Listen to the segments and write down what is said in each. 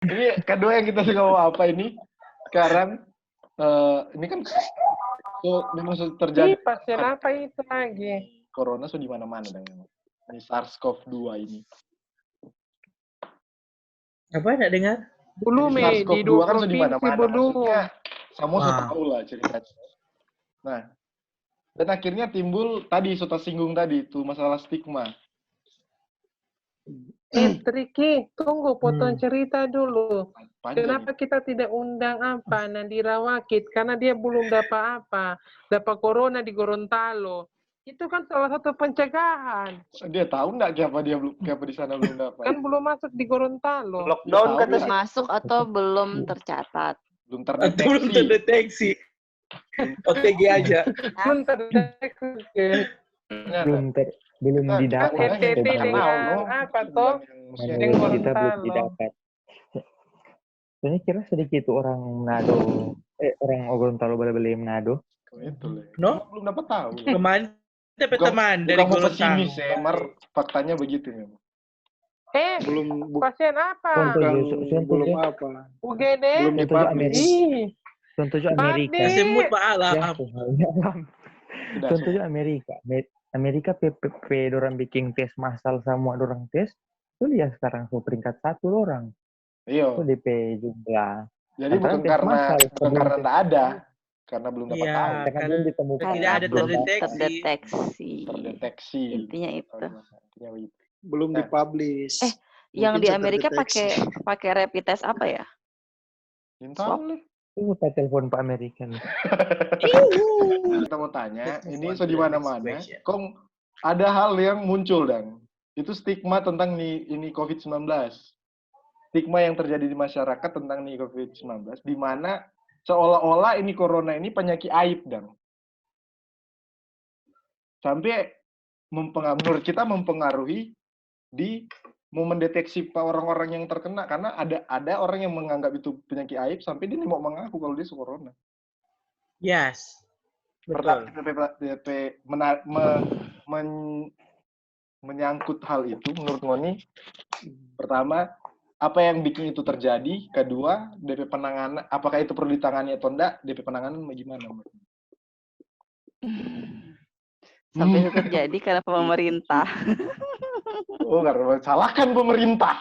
Ini kedua yang kita suka mau apa ini? Sekarang ini kan memang terjadi pasien apa itu lagi? corona di mana-mana dan ini SARS-CoV-2 ini. Apa enggak dengar? Belum di SARS-CoV-2 dua kan di provinsi mana-mana. belum. Maksudnya semua sudah Wah. tahu lah ceritanya. Nah, dan akhirnya timbul tadi sudah singgung tadi itu masalah stigma. Triki, tunggu potong cerita dulu. Panjang Kenapa kita tidak undang apa Nadira Wakid? Karena dia belum dapat apa, dapat corona di Gorontalo. Itu kan salah satu pencegahan. Dia tahu nggak siapa di sana belum dapat? Kan belum masuk di Gorontalo. Lockdown kata Tahu sih. Masuk atau belum tercatat? belum Belum terdeteksi. terdeteksi. OTG aja. Belum terdeteksi. Belum Kan didapat. NTT dengan apa toh? Yang Menurut kita belum Gorontalo. didapat. Soalnya kira sedikit orang Manado, orang Gorontalo beli Manado. Itu lah. No? Belum dapat tahu. Teman, tapi teman dari Bukan mau Gorontalo. pesimis ya, faktanya begitu memang. Belum Pasien apa? belum apa. UGD? Belum dipublish. Ih, Contohnya Amerika. Padi. Semut Pak Alam. Ya, contohnya Amerika. Amerika PPP orang bikin tes massal semua orang tes. Itu dia sekarang peringkat 1 orang. Iya. Itu DP jumlah. Jadi bukan tes karena massal, nggak ada, karena belum dapat Iya. tahu. Karena belum ditemukan. Tidak ada Belum terdeteksi. terdeteksi. Intinya itu. Intinya begitu. Belum Nah. dipublish. Yang Mungkin di bisa Amerika terdeteksi. pakai rapid test apa ya? Tahu lah. Itu kita telepon Pak Amerika nih. Kita mau tanya, ini di mana-mana. Kok ada hal yang muncul dan itu stigma tentang ini COVID-19. Stigma yang terjadi di masyarakat tentang nih COVID-19, di mana seolah-olah ini corona ini penyakit aib dan sampai menurut kita mempengaruhi di mau mendeteksi orang-orang yang terkena karena ada orang yang menganggap itu penyakit aib sampai dia mau mengaku kalau dia corona. Yes. Pertama, Betul. menyangkut hal itu menurut Ngoni, pertama apa yang bikin itu terjadi, kedua DP penanganan, apakah itu perlu ditangani atau enggak, DP penanganan bagaimana? Sampai itu terjadi karena pemerintah. Oh, karena salahkan pemerintah.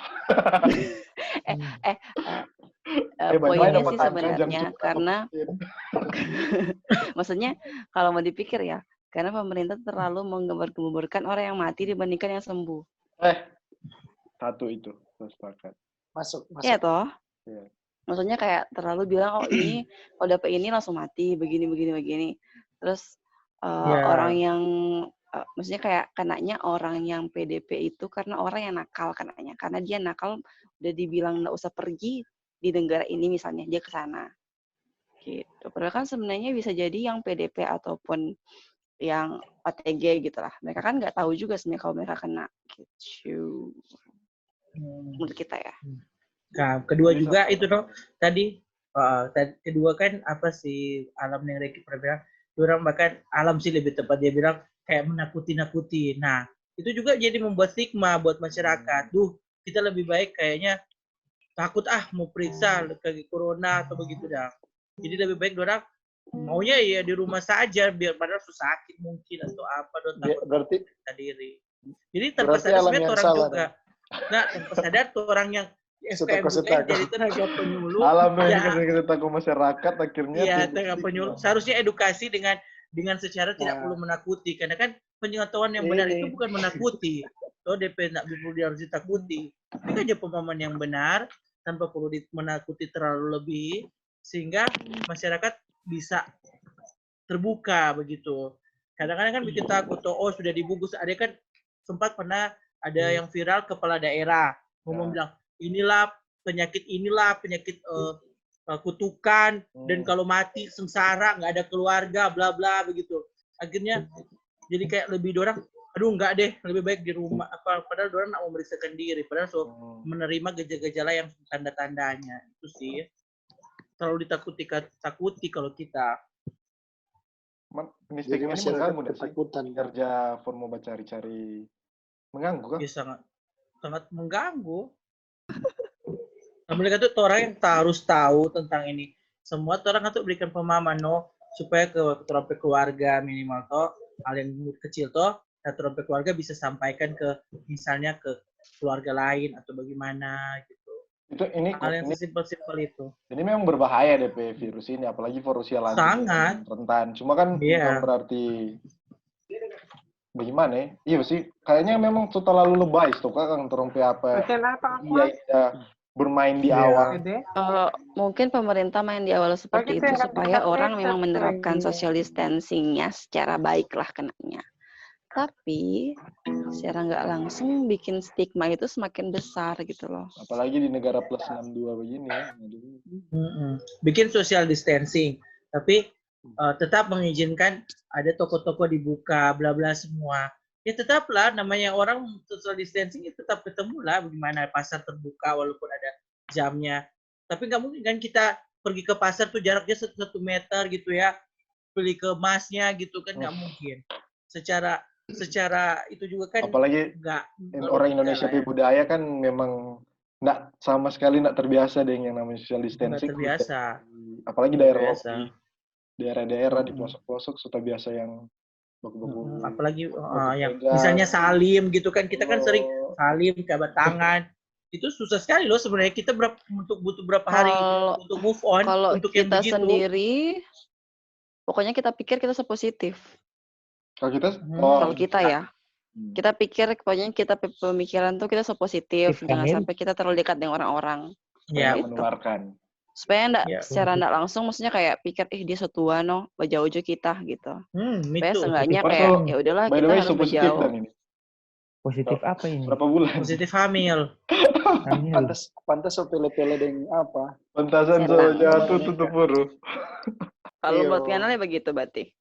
Poinnya sih sebenarnya karena maksudnya kalau mau dipikir ya, karena pemerintah terlalu menggembar-gemburkan orang yang mati dibandingkan yang sembuh. Satu itu, sepakat. Masuk. Iya toh? Iya. Maksudnya kayak terlalu bilang, oh ini kalau dapet ini langsung mati, begini. Terus orang yang maksudnya kayak kenanya orang yang PDP itu karena orang yang nakal kenanya. Karena dia nakal udah dibilang nggak usah pergi di negara ini misalnya, dia ke sana. Gitu. Padahal kan sebenarnya bisa jadi yang PDP ataupun yang OTG gitu lah. Mereka kan nggak tahu juga sebenarnya kalau mereka kena gitu. Menurut kita ya. Nah, kedua juga itu dong tadi kedua kan apa sih Alam yang Reki pernah bilang, orang bahkan Alam sih lebih tepat dia bilang kayak menakuti-nakuti. Nah, itu juga jadi membuat stigma buat masyarakat. Kita lebih baik kayaknya takut mau periksa ke corona atau begitu dah. Jadi lebih baik orang maunya ya di rumah saja biar padahal sakit mungkin atau apa takut berarti diri. Jadi tanpa sadar sebenarnya orang juga. Nah, tanpa sadar tuh orang yang SKM jadi tenaga penyuluh. Alam yang kita takut masyarakat akhirnya. Iya, tenaga penyuluh. Seharusnya edukasi dengan secara tidak perlu menakuti. Karena kan pengetahuan yang benar itu bukan menakuti. DP tidak perlu harus ditakuti. Ini kan aja pemahaman yang benar tanpa perlu menakuti terlalu lebih sehingga masyarakat bisa terbuka begitu. Kadang-kadang kan bikin takut sudah dibungkus. Ada kan sempat pernah ada yang viral kepala daerah ngomong bilang inilah penyakit kutukan dan kalau mati sengsara nggak ada keluarga bla bla begitu. Akhirnya jadi kayak lebih dorang enggak deh, lebih baik di rumah padahal dorang nak memeriksakan diri padahal menerima gejala-gejala yang tanda-tandanya. Itu sih terlalu ditakuti kalau kita. Ini stigma ini mengganggu ketakutan kerja form mau cari-cari mengganggu kan? Ya sangat mengganggu. Mereka tuh orang yang harus tahu tentang ini. Semua orang tuh berikan pemahaman supaya ke keluarga minimal hal yang kecil dan keluarga bisa sampaikan ke misalnya ke keluarga lain atau bagaimana gitu. Ini hal yang sesimpel-simpel itu. Ini memang berbahaya DP virus ini, apalagi for usia lanjut. Sangat Rentan. Cuma kan bukan berarti bagaimana ya? Iya sih, kayaknya memang terlalu lebay tuh kan terompe apa. Iya, bermain di awal. Mungkin pemerintah main di awal seperti itu supaya orang memang menerapkan social distancing-nya secara baik lah kenanya. Tapi secara nggak langsung bikin stigma itu semakin besar gitu loh. Apalagi di negara plus 62 begini ya. Bikin social distancing, tapi tetap mengizinkan ada toko-toko dibuka, bla bla semua. Ya tetaplah namanya orang social distancing itu tetap ketemu lah bagaimana pasar terbuka walaupun ada jamnya. Tapi nggak mungkin kan kita pergi ke pasar tuh jaraknya 1 meter gitu ya, beli ke emasnya gitu kan nggak mungkin. Secara itu juga kan apalagi orang Indonesia punya budaya kan memang nggak sama sekali nggak terbiasa dengan yang namanya social distancing. Nggak terbiasa. Apalagi daerah-daerah di pelosok-pelosok sudah biasa yang baku-baku. Apalagi yang misalnya salim gitu kan, kita kan sering salim kabat tangan. Itu susah sekali loh sebenarnya, kita butuh berapa hari untuk move on. Kalau untuk kita sendiri, pokoknya kita pikir kita sepositif. Kalau kita ya, kita pikir pokoknya kita pemikiran tuh kita sepositif, jangan sampai kita terlalu dekat dengan orang-orang. Ya, menularkan. Supaya secara enggak langsung, maksudnya kayak pikir, dia setua berjauh-jauh kita gitu. Supaya seenggaknya kayak ya udahlah kita harus berjauh. Positif apa ini? Berapa bulan? Positif hamil. Pantas so pele-pele dengan apa? Pantasan so jatuh tutup buru. Kalau buat kanalnya begitu berarti.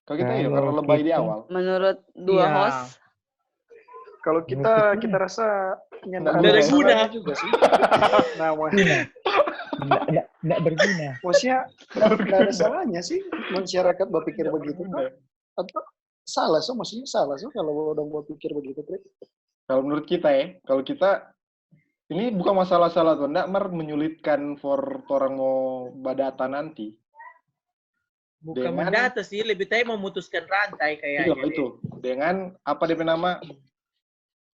Kalau kita ya karena lebay di awal. Menurut dua host. Kalau kita rasa nggak ada guna juga sih. Namanya. Nggak berguna. Maksudnya nggak ada salahnya sih masyarakat berpikir begitu. Atau salah maksudnya salah kalau udah berpikir begitu. Kalau menurut kita kalau kita ini bukan masalah salah tuh, nggak menyulitkan for orang mau badata nanti. Bukan mendata sih, lebih baik memutuskan rantai kayaknya. Iya, itu. Dengan apa dia nama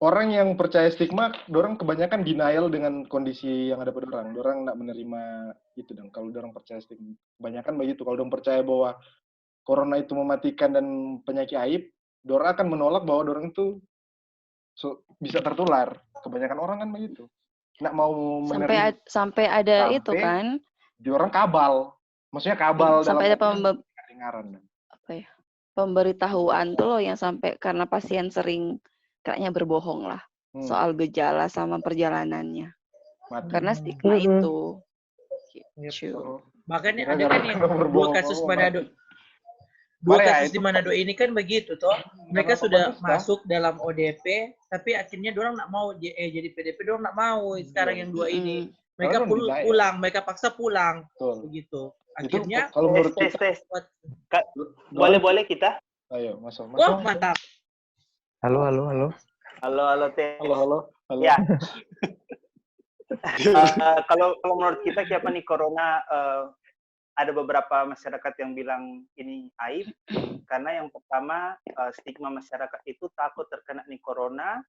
orang yang percaya stigma, dorang kebanyakan denial dengan kondisi yang ada pada orang. Dorang nggak menerima itu dong. Kalau dorang percaya stigma, kebanyakan begitu. Kalau dorang percaya bahwa corona itu mematikan dan penyakit aib, dorang akan menolak bahwa dorang itu bisa tertular. Kebanyakan orang kan begitu. Nggak mau menerima. Sampai ada itu kan. Dorang kabal. Maksudnya kabal sampai dalam ada pemberitahuan tuh loh yang sampai karena pasien sering kayaknya berbohong lah soal gejala sama perjalanannya. Karena stigma itu. Gitu. Makanya ada kan yang dua kasus Manado. Dua kasus di Manado ini kan begitu toh. Mereka sudah masuk dalam ODP, tapi akhirnya dorang nggak mau jadi PDP, dorang nggak mau sekarang yang dua ini. Mereka pulang, mereka paksa pulang. Begitu. Akhirnya kalau menurut tes. Boleh kita? Ayo, masuk. Wah, mantap. Halo. Halo, tes. Halo. Ya. Kalau menurut kita siapa nih corona, ada beberapa masyarakat yang bilang ini aib karena yang pertama stigma masyarakat itu takut terkena nih corona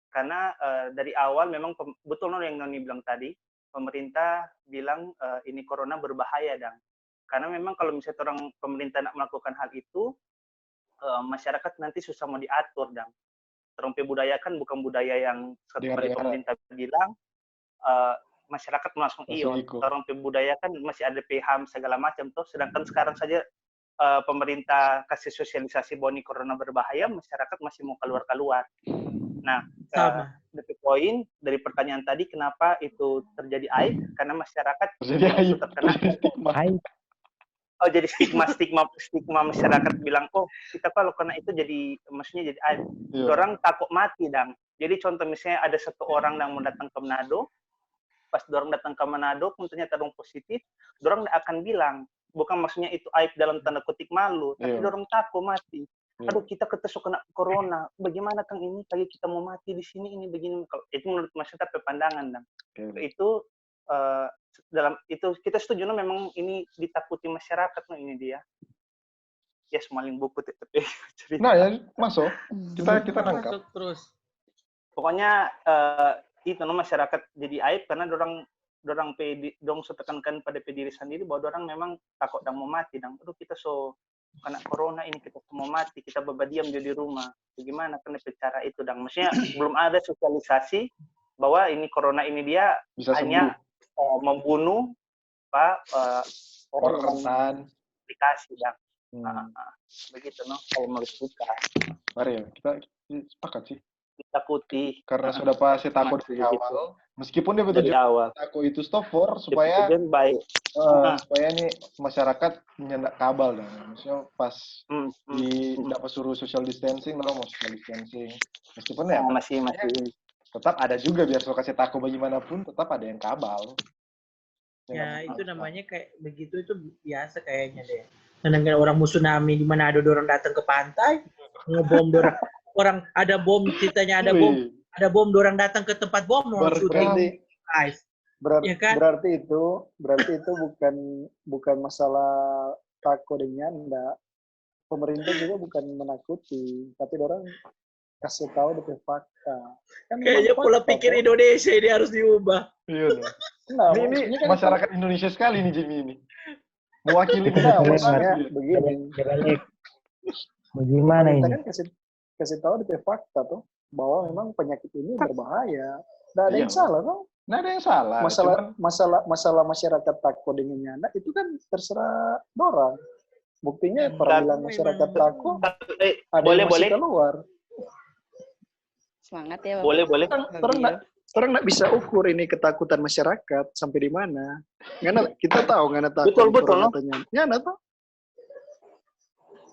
karena dari awal memang betul yang Noni bilang tadi, pemerintah bilang ini corona berbahaya karena memang kalau misalnya orang pemerintah nak melakukan hal itu masyarakat nanti susah mau diatur terompe budaya kan bukan budaya yang seperti pemerintah bilang masyarakat langsung terompe budaya kan masih ada PHM segala macam sedangkan sekarang saja pemerintah kasih sosialisasi bahwa ini corona berbahaya, masyarakat masih mau keluar. Nah, the point dari pertanyaan tadi, kenapa itu terjadi aib? Karena masyarakat terkena aib. Oh, jadi stigma masyarakat bilang, kita kalau kena itu maksudnya jadi aib. Orang takut mati, Jadi contoh misalnya ada satu orang yang mau datang ke Manado, pas dorang datang ke Manado, pun ternyata dorang positif, dorang akan bilang, bukan maksudnya itu aib dalam tanda kutip malu, tapi dorang takut mati. Aduh, kita ketusuk kena corona. Bagaimana Kang ini? Lagi kita mau mati di sini ini begini. Itu menurut masyarakat pandangan, Itu dalam itu kita setuju memang ini ditakuti masyarakat ini dia. Ya semaling buku tapi cerita. Nah ya masuk kita nangkap. Masuk terus. Pokoknya itu masyarakat jadi aib karena dorang tekankan pada diri sendiri bahwa dorang memang takut dan mau mati dan perlu kita kena corona ini kita mau mati, kita berdiam di rumah. Bagaimana kena bicara itu dan maksudnya belum ada sosialisasi bahwa ini corona ini dia Bisa hanya membunuh orang rentan aplikasi dan begitu kalau menurut kita. Mari ya, kita sepakat sih. Ditakuti Karena sudah pasti takut dari awal. Meskipun dia betul takut itu stop for supaya baik. Supaya nih masyarakat nyendak kabal dan maksudnya pas dapat suruh social distancing, mau social distancing. Meskipun ya masih tetap ada juga biar so kasih takut bagaimanapun tetap ada yang kabal. Ya itu namanya kayak begitu itu biasa kayaknya deh. Karena orang tsunami di mana ada orang datang ke pantai ngebom orang ada bom ceritanya ada bom orang datang ke tempat bom orang syuting. Berarti itu bukan masalah takut dengan enggak. Pemerintah juga bukan menakuti, tapi orang kasih tahu dengan fakta. Kan kayaknya pola pikir Indonesia ini harus diubah. Iya. Nah, ini masyarakat Indonesia sekali nih Jimmy ini. Mewakili begini. Bagaimana ini? Kita kan kasih tahu dengan fakta tuh bahwa memang penyakit ini berbahaya. Nggak ada yang salah tuh. Nggak ada yang salah. Masalah masyarakat takut dengan nyanda itu kan terserah orang. Buktinya perbilang masyarakat takut ada yang masih keluar. Semangat ya, Bapak. Boleh. Orang nggak bisa ukur ini ketakutan masyarakat sampai di mana. Kita tahu nggak takut. Betul. Nyanda tuh.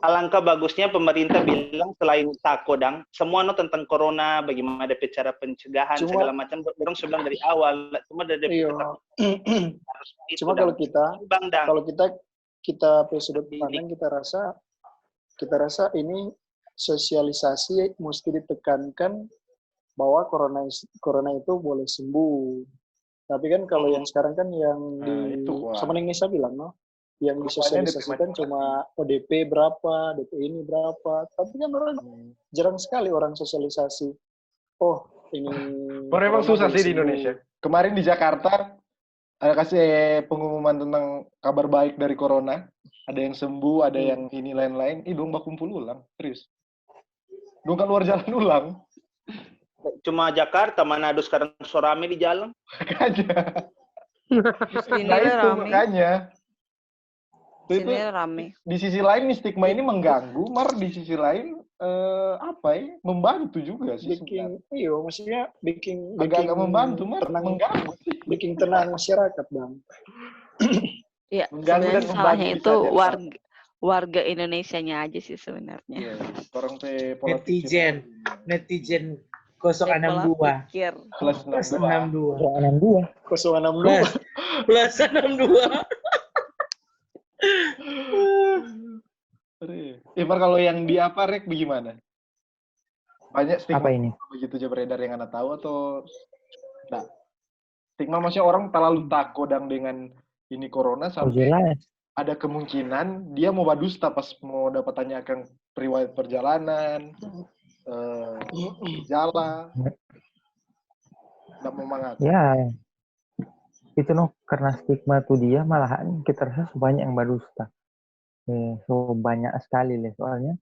Alangkah bagusnya pemerintah bilang selain takut dan semua tentang corona, bagaimana ada cara pencegahan segala macam. Orang sebelum dari awal, cuma dari cuma kalau kita sudut pandang kita rasa ini sosialisasi mesti ditekankan bahwa corona itu boleh sembuh. Tapi kan kalau yang sekarang kan yang sama yang Nisa bilang yang disosialisasikan cuma ODP berapa, DP ini berapa. Tapi kan orang jarang sekali orang sosialisasi. Oh, ini memang susah sih di Indonesia. Kemarin di Jakarta ada kasih pengumuman tentang kabar baik dari corona. Ada yang sembuh, ada yang ini lain-lain. Dong bakumpul ulang, serius. Dong keluar jalan ulang. Cuma Jakarta, Manado sekarang rame di jalan. Makanya. Nah itu makanya. Sini rame. Di sisi lain nih stigma ini mengganggu, di sisi lain membantu juga sih. Maksudnya bikin agak membantu, mengganggu sih. Bikin tenang masyarakat, Bang. Iya, sebenarnya salahnya itu warga Indonesianya aja sih sebenarnya. Iya, orang netizen 062. Plus 062. Plus 62. Kalau yang di apa Rek bagaimana? Banyak stigma apa ini? Begitu aja beredar yang Anda tahu atau enggak? Stigma maksudnya orang terlalu takut dengan ini corona sampai ada kemungkinan dia mau badusta pas mau dapat tanyakan riwayat perjalanan, gejala, nggak mau mengaku. Ya, itu karena stigma tuh dia malahan kita rasa sebanyak yang badusta. So banyak sekali soalnya.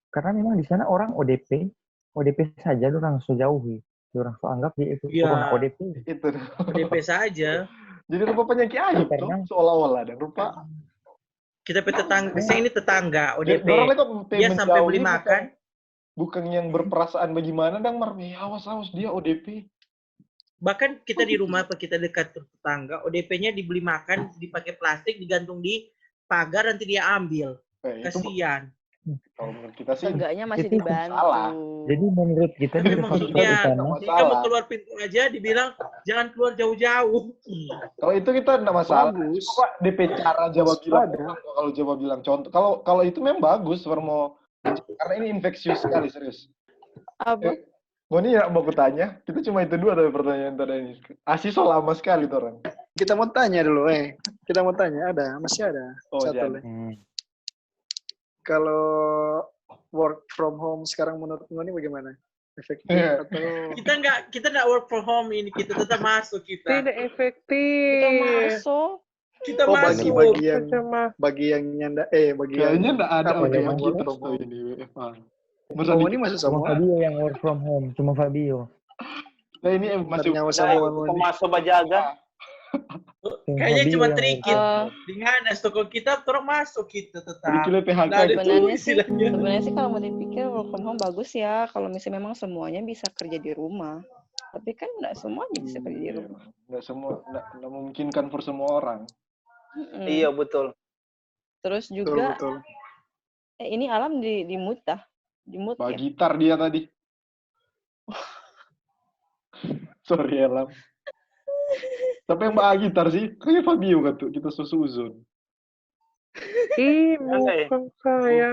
Karena memang di sana orang ODP saja orang sejauhi. Orang so anggap dia itu corona ODP. Itu ODP saja. Jadi rupa penyakit aja seolah-olah dan rupa kita tetangga, saya ini tetangga ODP. Dia sampai beli makan. Bukan yang berperasaan bagaimana dan awas dia ODP. Bahkan kita di rumah kita dekat tetangga, ODP-nya dibeli makan, dipakai plastik, digantung di pagar nanti dia ambil. Kasihan. Kalau menurut kita sih enggaknya masih itu dibantu. Salah. Jadi menurut kita jika mau keluar pintu aja dibilang jangan keluar jauh-jauh. Kalau itu kita enggak masalah. Bagus. DP cara Jawa bilang kalau Jawa bilang contoh. Kalau itu memang bagus karena ini infeksius sekali serius. Apa? Ngoni ya mau kutanya, kita cuma itu dua tapi pertanyaan tadi ini. Asih so lama sekali tuh orang. Kita mau tanya dulu, Kita mau tanya, masih ada. Oh, Satu jadi. lagi. Kalau work from home sekarang menurut Ngoni bagaimana? Efektif atau Kita nggak work from home ini, kita tetap masuk kita. Tidak efektif. Kita masuk. Kita bagi masuk. yang nyanda bagi Kayaknya yang enggak ada apa orang yang yang work kita from tahu home. ini WFH. Oh, ini masuk Cuma semua. Fabio yang work from home, cuma Fabio. Nah, ini masih Nyawa Nah, semua kita masuk bajaga. Kayaknya Fabio cuma yang trikit. Eh, Dengan toko kita, orang masuk kita tetap. Curriculum PHK Nggak ada gitu. sebenarnya sih kalau mau dipikir work from home bagus ya kalau misalnya memang semuanya bisa kerja di rumah. Tapi kan nggak semuanya bisa kerja di rumah. Enggak semua enggak memungkinkan for semua orang. Iya, betul. Terus juga Betul. ini Alam di mute dah. Di mute Bawa ya. gitar dia tadi. Sorry ya, Lam. Tapi yang bawa gitar sih, kayaknya Fabio kan tuh, kita susuzon. Ih, Enggak ya? bukan saya.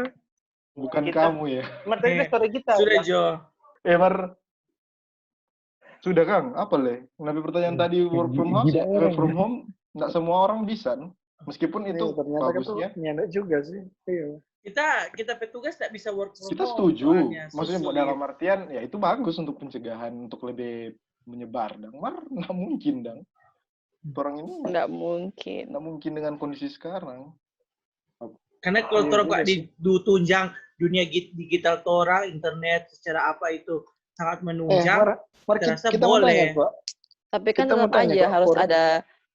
Bukan Kita- kamu ya. Tadi story kita. Sudah, Bang. Jo. Mar. Sudah, Kang. Apa le? Nabi pertanyaan tadi work from home, Tidak orang. work from home, nggak semua orang bisa. No? Meskipun itu Ternyata kan tuh bagusnya. nyanda juga sih. Iya. Kita petugas tak bisa work from Kita home. setuju. soalnya Maksudnya sulit. dalam artian, ya itu bagus untuk pencegahan, untuk lebih menyebar. Dang. Mar, nggak mungkin, Dang. Orang ini Nggak mungkin. nggak mungkin dengan kondisi sekarang. Karena kalau Iya orang juga kok ditunjang dunia digital orang, internet secara apa itu sangat menunjang. Mar, saya rasa kita mau boleh. tanya, Pak. Tapi kan Kita mau tetap tanya, aja Kak, harus for- ada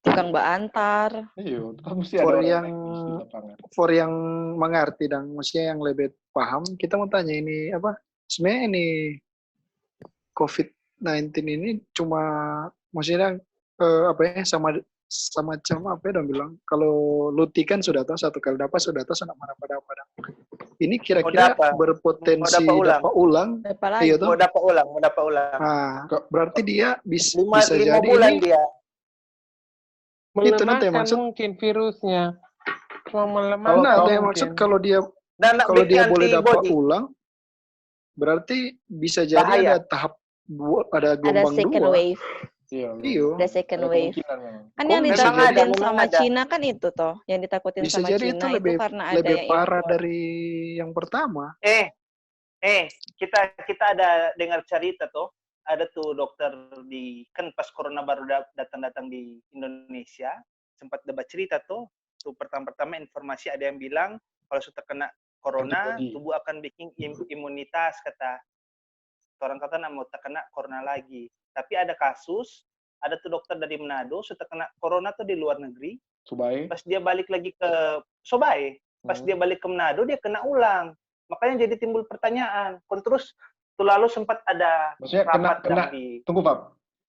tukang antar. Iya, tetap mesti ada For orang yang- teknis di lapangan. For yang mengerti dan maksudnya yang lebih paham, kita mau tanya ini apa? Sebenarnya ini COVID-19 ini cuma maksudnya apa ya sama macam apa ya dong bilang kalau Luti kan sudah tahu satu kali dapat sudah tahu sudah mana pada apa. Ini kira-kira dapat. berpotensi Mau dapat dapat ulang. Apalagi Iya tuh. Mau dapat ulang. Nah, berarti dia bisa 5 jadi bulan ini dia. Itu nanti Melemahkan maksud- mungkin virusnya. Cuma melemahkan Kalau- nah, ada yang mungkin. maksud kalau dia Dan nak kalau bikin dia boleh dapat antibody. ulang berarti bisa jadi Bahaya. ada tahap ada Ada gelombang second dua. wave. Iya. Ada Ada second wave. kemungkinan memang. Kan Oh, yang bisa ditakutin jadi. sama Ada. Cina kan itu toh. Yang ditakutin Bisa sama jadi Cina itu itu lebih karena ada lebih yang parah impor. dari yang pertama. Kita ada dengar cerita tuh, ada tuh dokter kan pas corona baru datang di Indonesia, sempat debat cerita tuh pertama-tama informasi ada yang bilang kalau sudah kena corona Antibody. tubuh akan bikin imunitas, kata orang kata nak mau terkena corona lagi. Tapi ada kasus, ada tuh dokter dari Manado sudah kena corona tuh di luar negeri, Subai. pas dia balik lagi ke Sobai, pas dia balik ke Manado dia kena ulang. Makanya jadi timbul pertanyaan. Terus tuh lalu sempat ada Maksudnya rapat kena di tunggu Pak.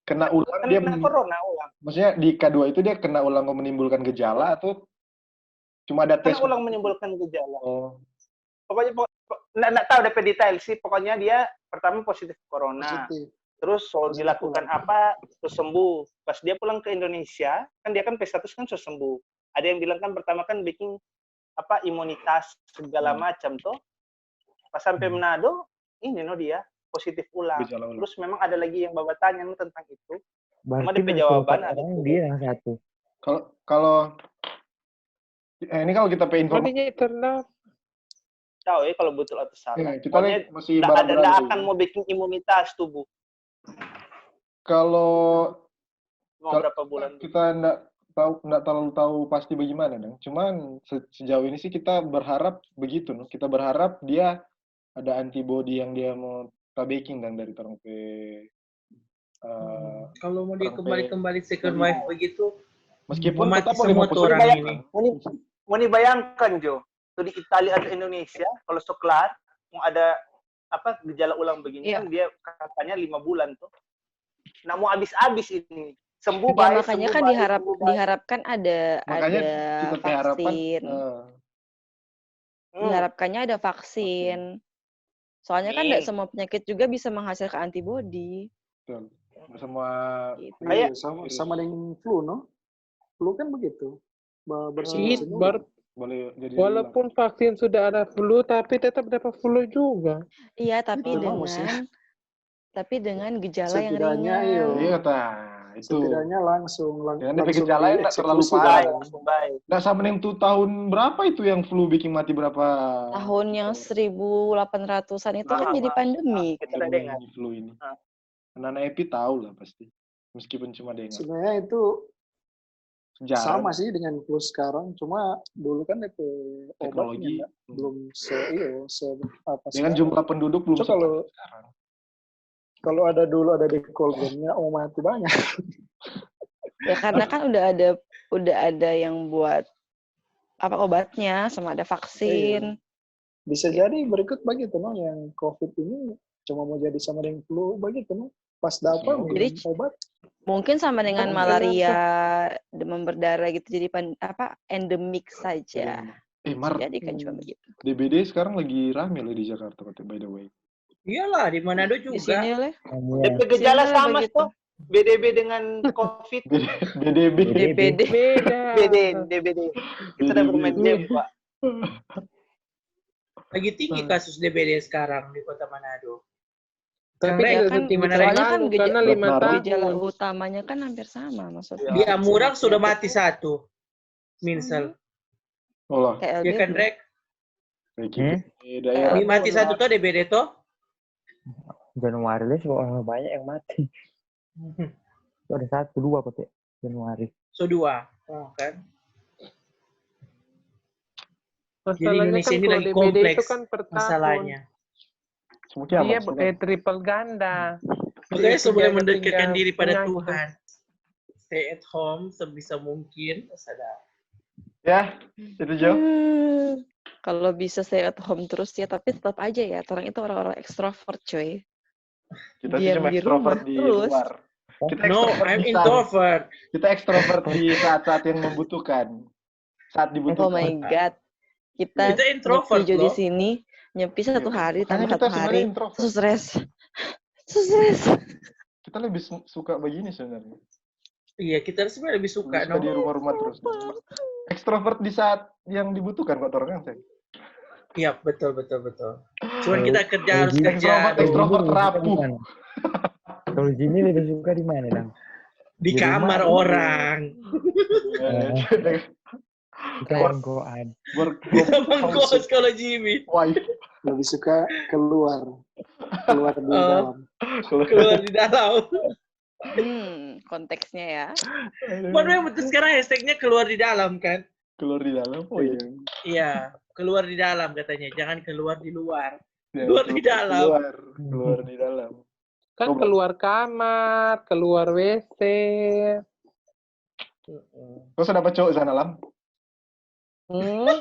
Kena ulang dia kena corona ulang. maksudnya di K2 itu dia kena ulang menimbulkan gejala atau cuma ada tes? Kena ulang menimbulkan gejala. Oh. Pokoknya nggak tahu DP detail sih. Pokoknya dia pertama positif corona. Positif. Terus Positif dilakukan ulang. apa? Terus sembuh. Pas dia pulang ke Indonesia, kan dia kan P1 kan sudah sembuh. Ada yang bilang kan pertama kan bikin apa imunitas segala macam tuh. Pas sampai Manado, ini dia positif ulang. Gejala ulang. Terus memang ada lagi yang bawa tanya tentang itu. Berarti DP jawaban 24 ada orang tuh. dia yang satu. Kalau ini kalau kita pe informasi Tadinya terdaftar. Tahu ya kalau betul atau salah. kita Pokoknya masih nggak barang-barang akan mau bikin imunitas tubuh. Kalau Mau berapa bulan? kita nggak terlalu tahu pasti bagaimana dong. Cuman sejauh ini sih kita berharap begitu, no. Kita berharap dia ada antibody yang dia mau baking dan dari terang Kalau mau dia Sampai- kembali second wave begitu, meskipun mati tetap boleh semua mau tuh positif. orang ini. Mau dibayangkan Jo, tuh di Italia atau Indonesia kalau kelar mau ada apa gejala ulang begini Iya. kan dia katanya 5 bulan tuh. Nah mau habis-habis ini sembuh Ya, baik. makanya sembuh kan baik, sembuh baik. diharapkan ada Makanya kita harapan vaksin. Diharapkannya ada vaksin. Soalnya kan Nih. tidak semua penyakit juga bisa menghasilkan antibodi. Betul. Semua Gitu. Kayak- Iya, sama dengan flu, no? Flu kan begitu. Ih, Bersih-bersih dulu. boleh jadi Walaupun vaksin sudah ada flu, tapi tetap dapat flu juga. Iya, tapi Memang dengan tapi dengan gejala yang Setidaknya, ringan. Iya, itu. Setidaknya langsung Dengan gejala yang nggak terlalu dieksekusi, parah. kan? Langsung baik. Nggak sama yang tuh tahun berapa itu yang flu bikin mati berapa? Tahun yang 1800-an itu kan jadi pandemi. Kita udah dengar. Ini flu ini. Anak-anak Epi tahu lah pasti. Meskipun cuma dengar. Sebenarnya itu Sejarah. sama sih dengan flu sekarang, cuma dulu kan itu Teknologi. obatnya belum apa Dengan sekarang. jumlah penduduk belum So, kalau sekarang. kalau ada dulu ada di Kolbonnya, mati banyak. Ya karena kan udah ada yang buat apa obatnya, sama ada vaksin. Bisa jadi berikut begitu, no, yang COVID ini cuma mau jadi sama dengan flu begitu, no. Pas dapat Jadi obat, mungkin sama dengan malaria, demam berdarah gitu, jadi endemik saja. Mar, Jadi kan cuma begitu. DBD sekarang lagi rame loh di Jakarta, by the way. Iyalah, di Manado juga. Di sini oleh. DP gejala Sini sama begitu. kok. BDB dengan COVID. DDB. DPD. Beda. DBD. Kita udah bermain game, Pak. Lagi tinggi kasus DBD sekarang di Kota Manado. Tapi Ya nggak kan, setinggi soalnya tahun kan lalu, karena 5 tahun. gejala utamanya kan hampir sama maksudnya. Di Amurang sudah mati satu. Minsel. Olah. Kayak Ya kan, Rek? Daerah. Di mati satu tuh DBD tuh. Januari lah soalnya banyak yang mati. Itu ada 1, 2 kok Januari. So 2. Oh, kan. Masalahnya Indonesia kan ini kalau lagi DBD kompleks itu kan per tahun. masalahnya. Dia triple ganda. Makanya sebelum Jaga mendekatkan tinggal diri pada penyakit. Tuhan. Stay at home sebisa mungkin. Sadar. Ya, itu Jo. Kalau bisa stay at home terus ya, tapi tetap aja ya, orang itu orang-orang ekstrovert, coy. Kita sih Diam cuma di ekstrovert rumah di terus. luar. Kita No, ekstrovert I'm di saat- introvert. Kita ekstrovert di saat-saat yang membutuhkan. Saat Oh dibutuhkan. my god. Kita introvert nyepi di loh. sini, nyepi 1 hari, Karena tambah kita 1 hari, sebenarnya introvert. stres. Kita lebih suka begini sebenarnya. Iya, kita sebenarnya lebih suka. Lebih suka di rumah-rumah terus. Ekstrovert di saat yang dibutuhkan kok orang kan. Iya, betul. Cuman kita harus kerja Ekstrovert rapuh. Kalau Jimmy lebih suka di mana, Dang? di di kamar rumah. orang. Kawan koan. Kita mengkos kalau Jimmy. lebih suka keluar di dalam. Keluar di dalam. Konteksnya ya. Waduh, yang betul sekarang hashtagnya keluar di dalam kan? Keluar di dalam. Oh iya. Iya, keluar di dalam katanya. Jangan keluar di luar. Ya, Keluar di dalam. Keluar di dalam. Kan keluar kamar, keluar WC. Kau sudah dapat cowok sana, Lam? Sudah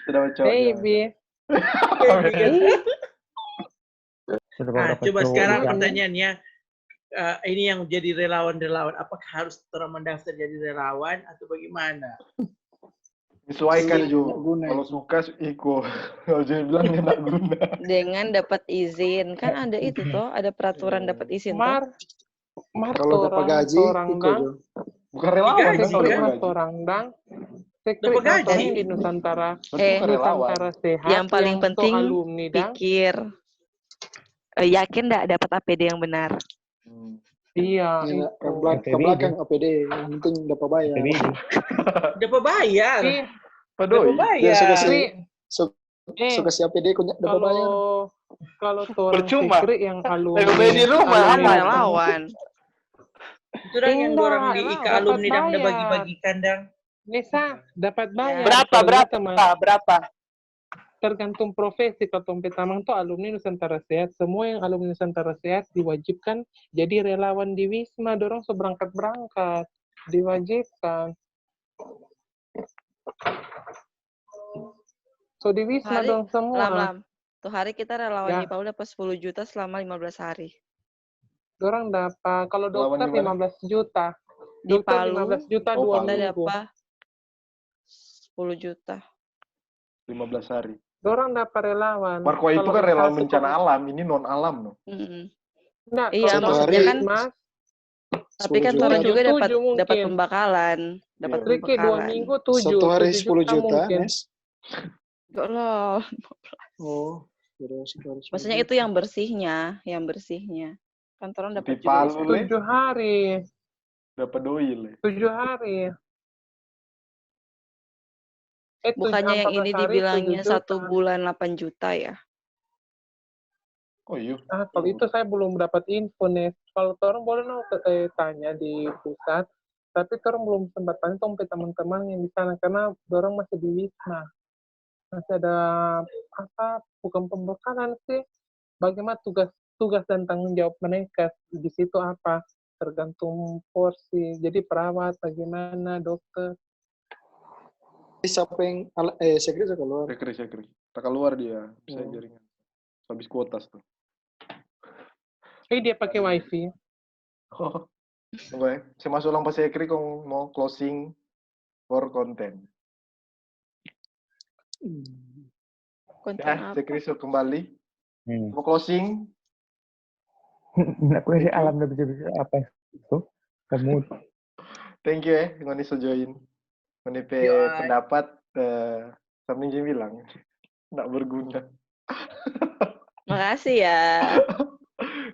dapat cowok. Baby. Coba sekarang pertanyaannya, ini yang jadi relawan-relawan, apakah harus orang mendaftar jadi relawan atau bagaimana? Sesuaikan juga. Kalau suka ikut. Kalau jadi bilang dia tak guna. Dengan dapat izin, kan ada itu toh, ada peraturan dapat izin toh. Kalau dapat gaji ikut. Bukan relawan kan kalau dapat gaji. Orang dang. Dapat gaji di Nusantara. Nusantara sehat. Yang paling penting alumni, pikir. Yakin enggak dapat APD yang benar? Iya. Ke belakang APD, yang penting dapat bayar. Dapat bayar. Dapat bayar. Suka si APD dapat bayar. Kalau orang secret yang alumni. Di rumah relawan. Itu yang orang di IKA alumni dan ada bagi-bagikan dang. Nesa dapat bayar. Berapa? Tergantung profesi. Kalau Tompe Tamang tuh alumni Nusantara Sehat. Semua yang alumni Nusantara Sehat diwajibkan jadi relawan di Wisma. Dorong seberangkat-berangkat. Diwajibkan. So di Wisma dong semua. Lam. Tuh hari kita relawan di Paul dapat 10 juta selama 15 hari. Dorang dapat, kalau dokter 15 juta. Di Dokter Palu, 15 juta 2 minggu. dapat 10 juta. 15 hari. Dorang dapat relawan. Marco itu kan relawan bencana alam, ini non alam, no? Nah, iya, maksudnya kan tapi kan orang juga dapat pembakalan, dapat pembakalan. 2 minggu 7. 1 hari 10 juta, mungkin. Nes. Enggak lah. Oh. Maksudnya itu yang bersihnya. Kan orang dapat Di juga Palu, Le. 7 hari. Dapat doi, Le. 7 hari. Bukannya yang 14 ini hari, dibilangnya 7 juta. 1 bulan 8 juta ya? Oh iya. Kalau itu saya belum dapat info nih. Kalau orang boleh tanya di pusat, tapi orang belum sempat tanya sampai teman-teman yang di sana karena orang masih di Wisma. Masih ada bukan pembekalan sih. Bagaimana tugas dan tanggung jawab mereka di situ apa? Tergantung porsi. Jadi perawat bagaimana, dokter. Siapa yang Sekri keluar? Sekri. Tak keluar dia. Bisa jaringan. Habis kuotas tuh. Dia pakai wifi. Oh. Oke. Saya masuk lang pa Sekri kung mau closing for content. Konten Ya, apa? Sekri so kembali. Mau closing? Nggak kuliah alam udah bisa apa itu? Kamu Thank you ngoni so join. Ngoni pe pendapat Saming Jim bilang nggak berguna. Makasih ya.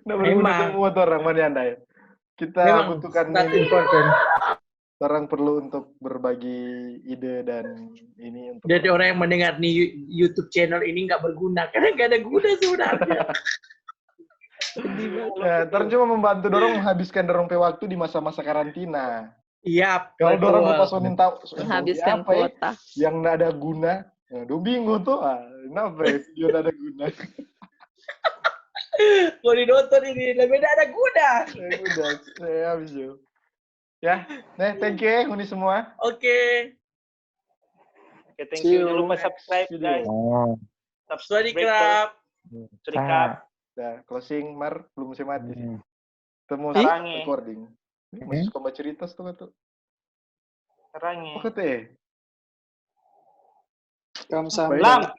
Nggak berguna semua tuh orang mana anda ya. Kita butuhkan ini. Orang perlu untuk berbagi ide dan ini untuk. Jadi orang yang mendengar nih YouTube channel ini nggak berguna karena nggak ada guna sebenarnya. Ya, terus cuma membantu dorong menghabiskan dorong pe waktu di masa-masa karantina. Iya. Kalau dorong mau pasonin tahu menghabiskan apa kuota yang nggak ada guna, ya, 2 minggu tuh, kenapa ya video nggak ada guna? Mau ditonton ini lebih nggak ada guna. Udah, saya habis yuk. Ya, thank you ya, Uni semua. Oke. Oke, thank you. Jangan lupa subscribe, guys. Subscribe kerap. Udah, closing, Mar. Belum saya mati sih. Temu Sarangi. recording. Ini masih suka baca cerita tuh. Sarangi. Oke, teh. Kamsahamnida.